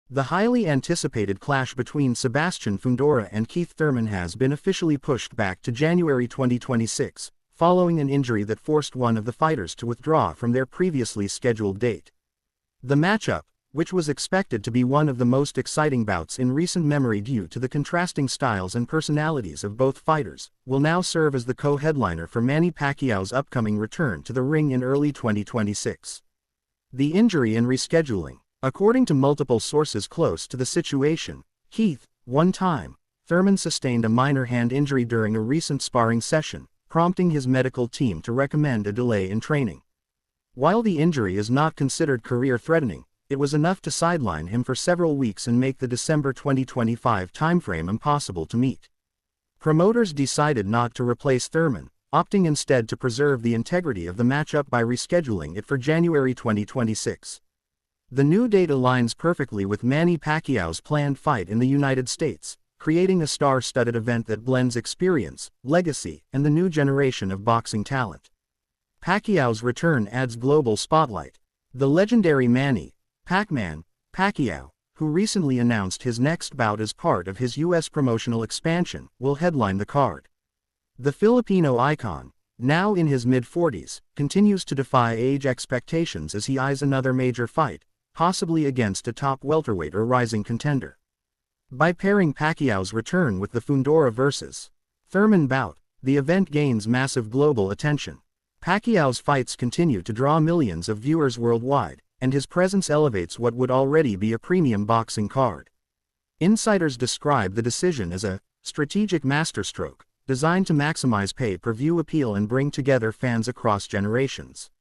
The highly anticipated clash between Sebastian Fundora and Keith Thurman has been officially pushed back to January 2026, following an injury that forced one of the fighters to withdraw from their previously scheduled date. The matchup, which was expected to be one of the most exciting bouts in recent memory due to the contrasting styles and personalities of both fighters, will now serve as the co-headliner for Manny Pacquiao's upcoming return to the ring in early 2026. The injury and rescheduling. According to multiple sources close to the situation, Keith, one time, Thurman sustained a minor hand injury during a recent sparring session, prompting his medical team to recommend a delay in training. While the injury is not considered career-threatening, it was enough to sideline him for several weeks and make the December 2025 timeframe impossible to meet. Promoters decided not to replace Thurman, opting instead to preserve the integrity of the matchup by rescheduling it for January 2026. The new date aligns perfectly with Manny Pacquiao's planned fight in the United States, creating a star-studded event that blends experience, legacy, and the new generation of boxing talent. Pacquiao's return adds global spotlight. The legendary Manny Pacquiao, who recently announced his next bout as part of his U.S. promotional expansion, will headline the card. The Filipino icon, now in his mid-40s, continues to defy age expectations as he eyes another major fight, possibly against a top welterweight or rising contender. By pairing Pacquiao's return with the Fundora vs. Thurman bout, the event gains massive global attention. Pacquiao's fights continue to draw millions of viewers worldwide, and his presence elevates what would already be a premium boxing card. Insiders describe the decision as a strategic masterstroke, designed to maximize pay-per-view appeal and bring together fans across generations.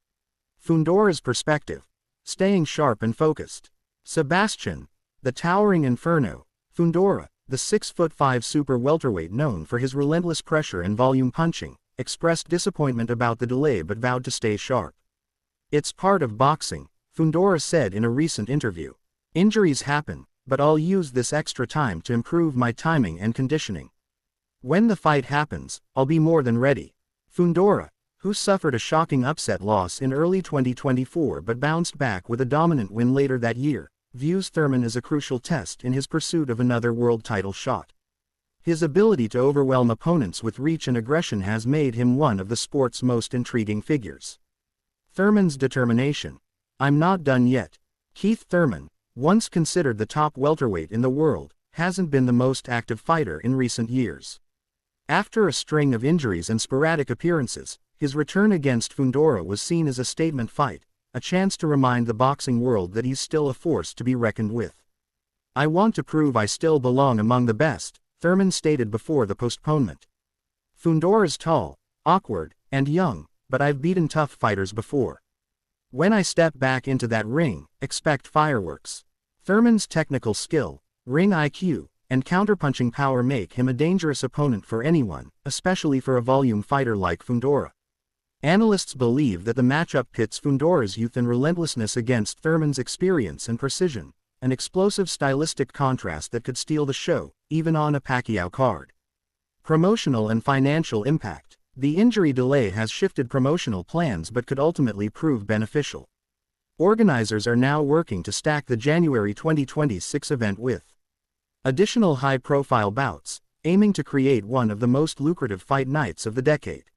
Fundora's perspective. Staying sharp and focused. Sebastian, the towering inferno. Fundora, the 6'5" super welterweight known for his relentless pressure and volume punching, expressed disappointment about the delay but vowed to stay sharp. "It's part of boxing," Fundora said in a recent interview. "Injuries happen, but I'll use this extra time to improve my timing and conditioning. When the fight happens, I'll be more than ready." Fundora, who suffered a shocking upset loss in early 2024 but bounced back with a dominant win later that year, views Thurman as a crucial test in his pursuit of another world title shot. His ability to overwhelm opponents with reach and aggression has made him one of the sport's most intriguing figures. Thurman's determination. "I'm not done yet." Keith Thurman, once considered the top welterweight in the world, hasn't been the most active fighter in recent years. After a string of injuries and sporadic appearances, his return against Fundora was seen as a statement fight, a chance to remind the boxing world that he's still a force to be reckoned with. "I want to prove I still belong among the best," Thurman stated before the postponement. "Fundora's tall, awkward, and young, but I've beaten tough fighters before. When I step back into that ring, expect fireworks." Thurman's technical skill, ring IQ, and counterpunching power make him a dangerous opponent for anyone, especially for a volume fighter like Fundora. Analysts believe that the matchup pits Fundora's youth and relentlessness against Thurman's experience and precision, an explosive stylistic contrast that could steal the show, even on a Pacquiao card. Promotional and financial impact. The injury delay has shifted promotional plans but could ultimately prove beneficial. Organizers are now working to stack the January 2026 event with additional high-profile bouts, aiming to create one of the most lucrative fight nights of the decade.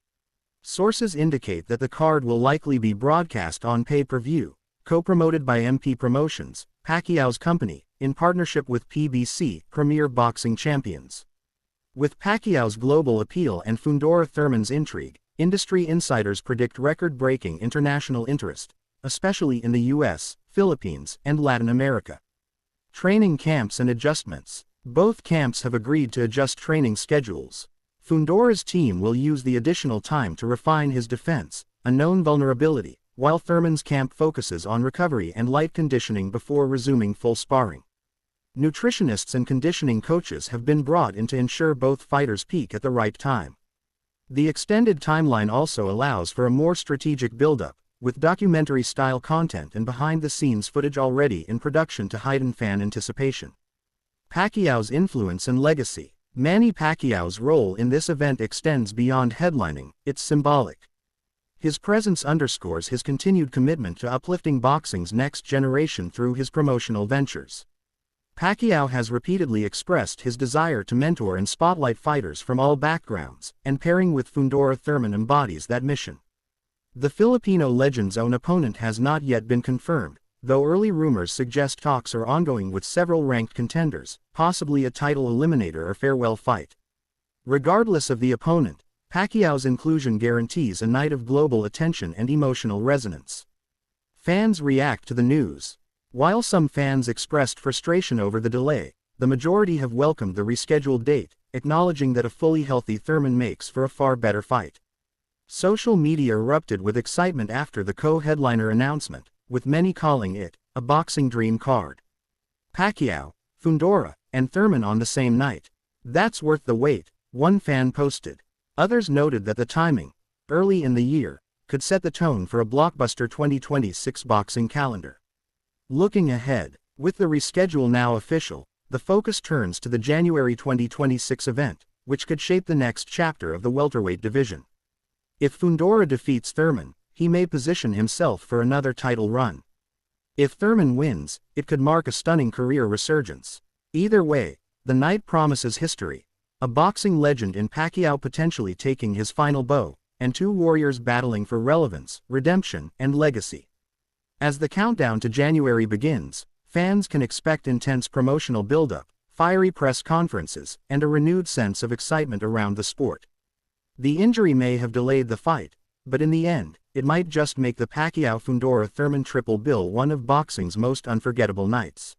Sources indicate that the card will likely be broadcast on pay-per-view, co-promoted by MP Promotions, Pacquiao's company, in partnership with PBC, Premier Boxing Champions. With Pacquiao's global appeal and Fundora-Thurman's intrigue, industry insiders predict record-breaking international interest, especially in the US, Philippines, and Latin America. Training camps and adjustments. Both camps have agreed to adjust training schedules. Fundora's team will use the additional time to refine his defense, a known vulnerability, while Thurman's camp focuses on recovery and light conditioning before resuming full sparring. Nutritionists and conditioning coaches have been brought in to ensure both fighters peak at the right time. The extended timeline also allows for a more strategic build-up, with documentary-style content and behind-the-scenes footage already in production to heighten fan anticipation. Pacquiao's influence and legacy. Manny Pacquiao's role in this event extends beyond headlining, it's symbolic. His presence underscores his continued commitment to uplifting boxing's next generation through his promotional ventures. Pacquiao has repeatedly expressed his desire to mentor and spotlight fighters from all backgrounds, and pairing with Fundora-Thurman embodies that mission. The Filipino legend's own opponent has not yet been confirmed, though early rumors suggest talks are ongoing with several ranked contenders, possibly a title eliminator or farewell fight. Regardless of the opponent, Pacquiao's inclusion guarantees a night of global attention and emotional resonance. Fans react to the news. While some fans expressed frustration over the delay, the majority have welcomed the rescheduled date, acknowledging that a fully healthy Thurman makes for a far better fight. Social media erupted with excitement after the co-headliner announcement, with many calling it a boxing dream card. Pacquiao, Fundora, and Thurman on the same night. That's worth the wait, one fan posted. Others noted that the timing, early in the year, could set the tone for a blockbuster 2026 boxing calendar. Looking ahead, with the reschedule now official, the focus turns to the January 2026 event, which could shape the next chapter of the welterweight division. If Fundora defeats Thurman, he may position himself for another title run. If Thurman wins, it could mark a stunning career resurgence. Either way, the night promises history. A boxing legend in Pacquiao potentially taking his final bow, and two warriors battling for relevance, redemption, and legacy. As the countdown to January begins, fans can expect intense promotional build-up, fiery press conferences, and a renewed sense of excitement around the sport. The injury may have delayed the fight, but in the end, it might just make the Pacquiao-Fundora-Thurman triple bill one of boxing's most unforgettable nights.